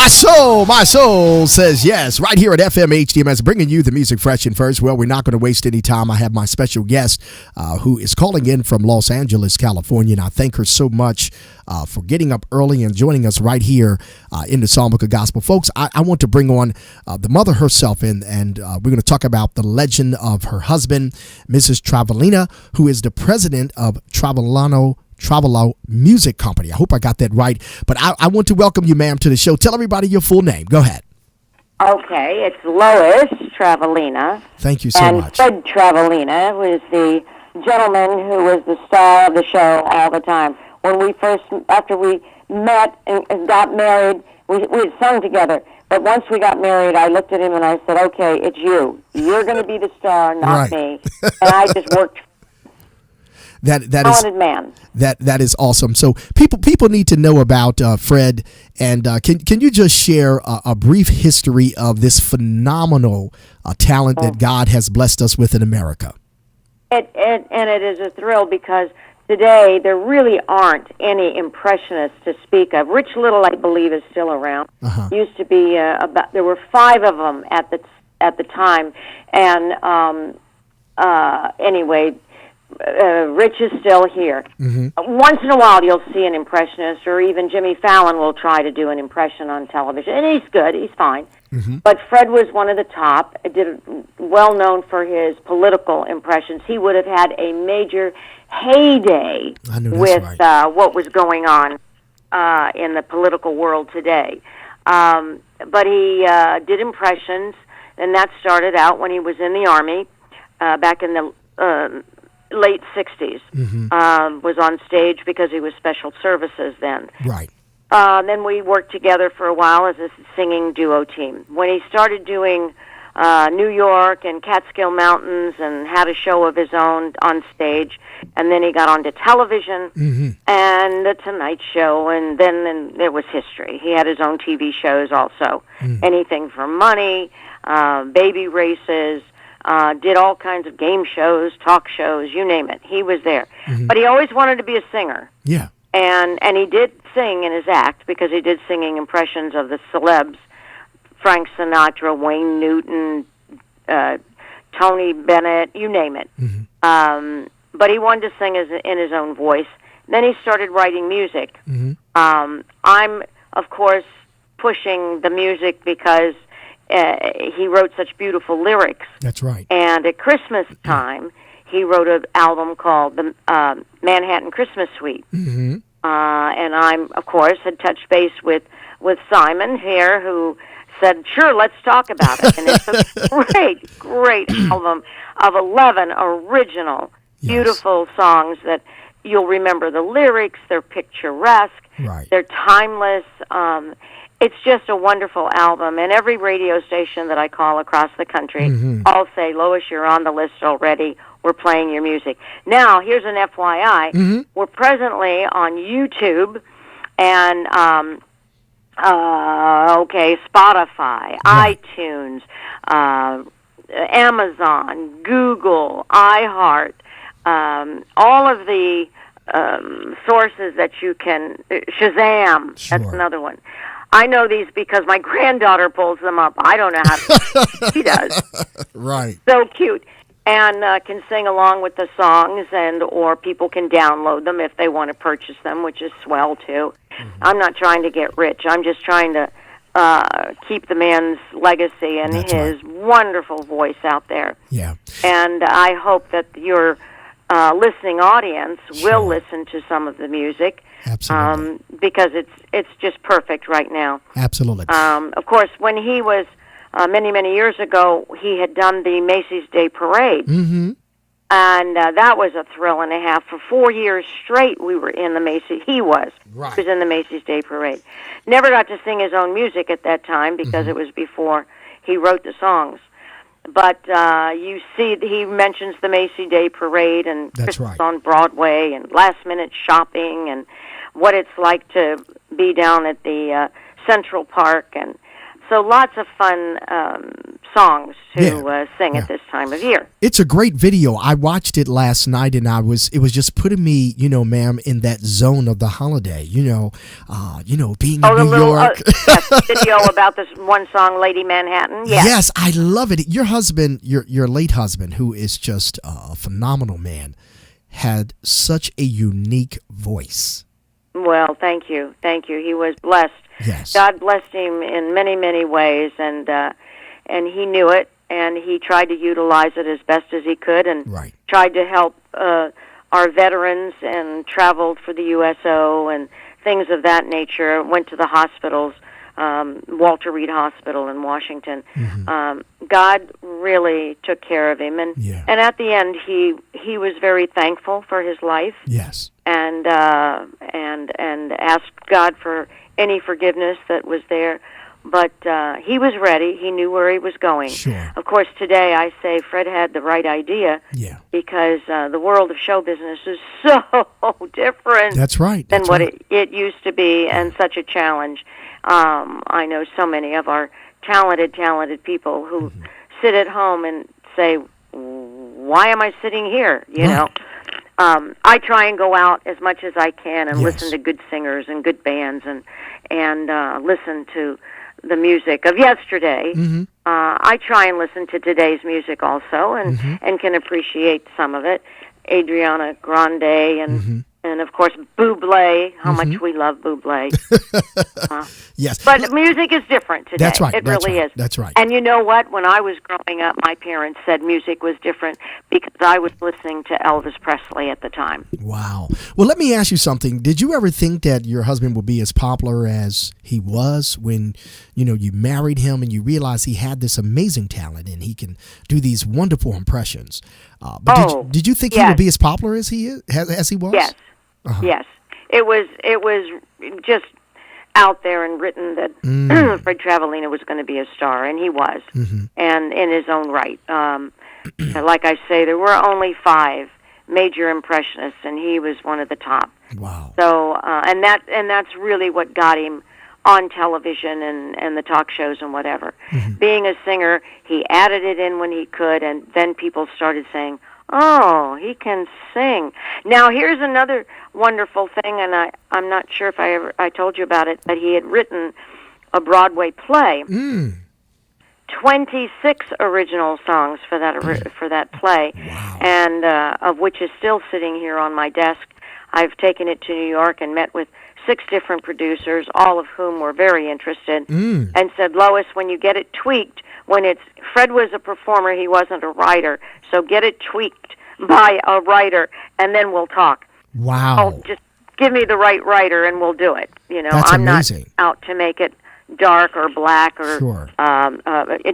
My soul says yes. Right here at FM HDMS, bringing you the music fresh and first. Well, we're not going to waste any time. I have my special guest who is calling in from Los Angeles, California, and I thank her so much for getting up early and joining us right here in the Psalmica Gospel. Folks, I want to bring on the mother herself, and we're going to talk about the legend of her husband, Mrs. Travalena, who is the president of Travalena Music Company. I hope I got that right. But I want to welcome you, ma'am, to the show. Tell everybody your full name. Go ahead. Okay, it's Lois Travalena. Thank you so much. And Fred Travalena was the gentleman who was the star of the show all the time. After we met and got married, we had sung together. But once we got married, I looked at him and I said, okay, it's you. You're going to be the star, not me. And I just worked. That is awesome. So people need to know about Fred, and can you just share a brief history of this phenomenal talent that God has blessed us with in America? It is a thrill because today there really aren't any impressionists to speak of. Rich Little, I believe, is still around. Used to be there were 5 of them at the time, and anyway. Rich is still here. Once in a while you'll see an impressionist, or even Jimmy Fallon will try to do an impression on television, and he's good, he's fine. But Fred was one of the top, well known for his political impressions. He would have had a major heyday with what was going on in the political world today. But he did impressions, and that started out when he was in the Army back in the late 60s, was on stage because he was special services then. Right. Then we worked together for a while as a singing duo team. When he started doing New York and Catskill Mountains and had a show of his own on stage, and then he got onto television and The Tonight Show, and then there was history. He had his own TV shows also. Anything for Money, Baby Races, did all kinds of game shows, talk shows, you name it. He was there. But he always wanted to be a singer. Yeah. And he did sing in his act, because he did singing impressions of the celebs, Frank Sinatra, Wayne Newton, Tony Bennett, you name it. But he wanted to sing in his own voice. Then he started writing music. I'm, of course, pushing the music because he wrote such beautiful lyrics. That's right. And at Christmas time, he wrote an album called the Manhattan Christmas Suite. And I'm, of course, had touched base with Simon here, who said, sure, let's talk about it. And it's a great album of 11 original, beautiful songs that you'll remember the lyrics. They're picturesque. Right. They're timeless. It's just a wonderful album, and every radio station that I call across the country, all say, Lois, you're on the list already. We're playing your music. Now, here's an FYI. We're presently on YouTube and, Spotify, iTunes, Amazon, Google, iHeart, all of the sources that you can, Shazam, that's another one. I know these because my granddaughter pulls them up. I don't know how to. She does. Right. So cute. And can sing along with the songs, or people can download them if they want to purchase them, which is swell, too. I'm not trying to get rich. I'm just trying to keep the man's legacy and his wonderful voice out there. Yeah. And I hope that your listening audience will listen to some of the music. Absolutely. Because it's just perfect right now. Absolutely. Of course, when he was many years ago, he had done the Macy's Day Parade, and that was a thrill and a half. For 4 years straight, we were in the Macy's. He was in the Macy's Day Parade. Never got to sing his own music at that time because it was before he wrote the songs. But you see, he mentions the Macy's Day Parade and Christmas on Broadway and last-minute shopping and what it's like to be down at the Central Park. And so lots of fun songs to sing at this time of year. It's a great video. I watched it last night, and it was just putting me, ma'am, in that zone of the holiday. Being in New York. Video about this one song, Lady Manhattan. Yes, I love it. Your husband, your late husband, who is just a phenomenal man, had such a unique voice. Well, thank you. He was blessed. Yes. God blessed him in many, many ways, and he knew it, and he tried to utilize it as best as he could, and tried to help our veterans, and traveled for the USO and things of that nature. Went to the hospitals, Walter Reed Hospital in Washington. God really took care of him, and at the end, he was very thankful for his life. Yes. And asked God for any forgiveness that was there. But he was ready. He knew where he was going. Sure. Of course, today I say Fred had the right idea. Yeah. Because the world of show business is so different. That's right. Than what it used to be, and such a challenge. I know so many of our talented people who sit at home and say, "Why am I sitting here?" You know. I try and go out as much as I can and listen to good singers and good bands and listen to the music of yesterday. I try and listen to today's music also, and can appreciate some of it. Adriana Grande and of course Bublé. How much we love Bublé. Yes, but music is different today. That's right. It really is. That's right. And you know what? When I was growing up, my parents said music was different because I was listening to Elvis Presley at the time. Wow. Well, let me ask you something. Did you ever think that your husband would be as popular as he was when, you married him and you realized he had this amazing talent and he can do these wonderful impressions? Did you think he would be as popular as he was? Yes. Yes. It was just out there and written that Fred Travalena was going to be a star, and he was, and in his own right. Like I say, there were only 5 major impressionists, and he was one of the top. Wow. So, and that's really what got him on television and the talk shows and whatever. Being a singer, he added it in when he could, and then people started saying, "Oh, he can sing." Now, here's another wonderful thing, and I'm not sure if I told you about it, but he had written a Broadway play. 26 original songs for that play, and of which is still sitting here on my desk. I've taken it to New York and met with 6 different producers, all of whom were very interested, and said, "Lois, when you get it tweaked, Fred was a performer, he wasn't a writer, so get it tweaked by a writer, and then we'll talk." Wow. Just give me the right writer, and we'll do it. That's I'm amazing. Not out to make it dark or black or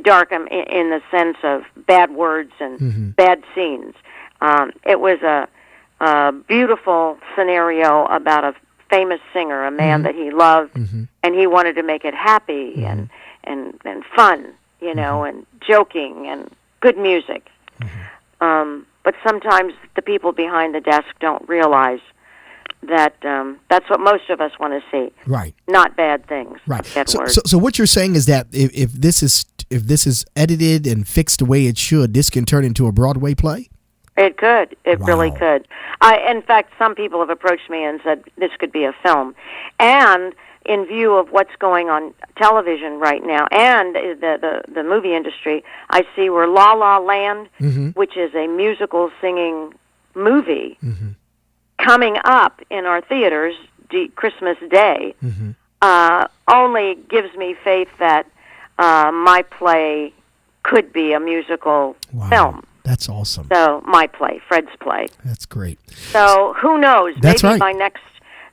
dark in the sense of bad words and bad scenes. It was a beautiful scenario about a famous singer, a man that he loved, and he wanted to make it happy and fun, and joking and good music. But sometimes the people behind the desk don't realize that that's what most of us want to see. Right. Not bad things. Right. Bad words. So what you're saying is that if this is edited and fixed the way it should, this can turn into a Broadway play? It could. It really could. In fact, some people have approached me and said this could be a film. And in view of what's going on television right now and the movie industry, I see where La La Land, which is a musical singing movie, coming up in our theaters Christmas Day, only gives me faith that my play could be a musical film. That's awesome. So my play, Fred's play. That's great. So who knows? That's Maybe right. by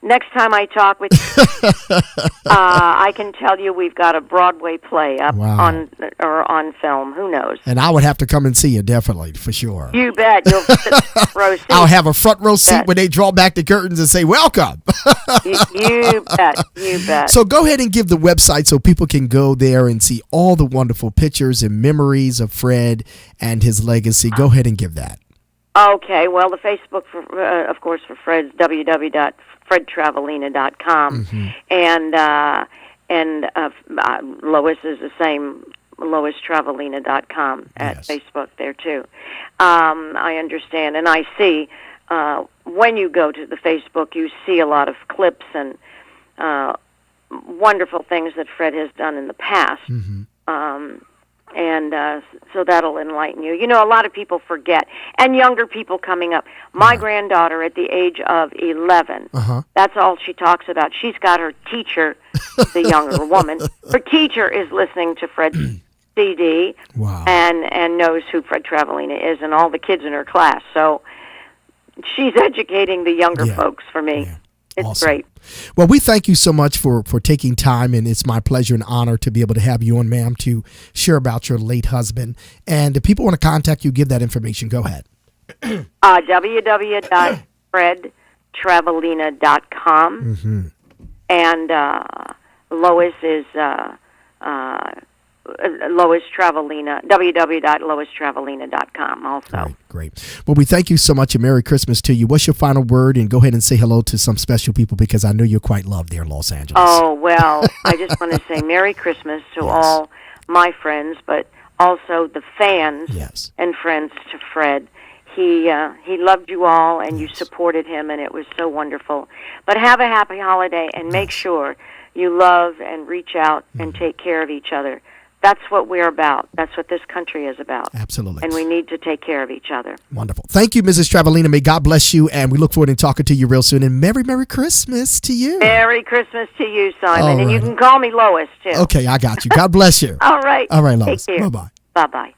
next time I talk with you, I can tell you we've got a Broadway play up on film. Who knows? And I would have to come and see you, definitely, for sure. You bet. You'll sit front row seat. I'll have a front row seat when they draw back the curtains and say, "Welcome." You bet. You bet. So go ahead and give the website so people can go there and see all the wonderful pictures and memories of Fred and his legacy. Go ahead and give that. Okay. Well, the Facebook, of course, for Fred's www.fredtravalena.com, and Lois is the same LoisTravalena.com at Yes. Facebook there too. I understand, and I see when you go to the Facebook, you see a lot of clips and wonderful things that Fred has done in the past. So that'll enlighten you. You know, a lot of people forget, and younger people coming up. My granddaughter, at the age of 11, that's all she talks about. She's got her teacher, the younger woman. Her teacher is listening to Fred's CD and knows who Fred Travalena is, and all the kids in her class. So she's educating the younger folks for me. Yeah. It's Awesome. great. Well, we thank you so much for taking time, and it's my pleasure and honor to be able to have you on, ma'am, to share about your late husband. And if people want to contact you, give that information. Go ahead. www.fredtravalena.com. And Lois is Lois Travalena, www.loistravalena.com also. Great. Well, we thank you so much, and Merry Christmas to you. What's your final word? And go ahead and say hello to some special people, because I know you're quite loved there in Los Angeles. Oh, well, I just want to say Merry Christmas to all my friends, but also the fans and friends to Fred. He loved you all, and you supported him, and it was so wonderful. But have a happy holiday, and make sure you love and reach out and take care of each other. That's what we're about. That's what this country is about. Absolutely. And we need to take care of each other. Wonderful. Thank you, Mrs. Travalena. May God bless you, and we look forward to talking to you real soon. And Merry Christmas to you. Merry Christmas to you, Simon. And you can call me Lois, too. Okay, I got you. God bless you. All right. All right, Lois. Take care. Bye-bye. Bye-bye.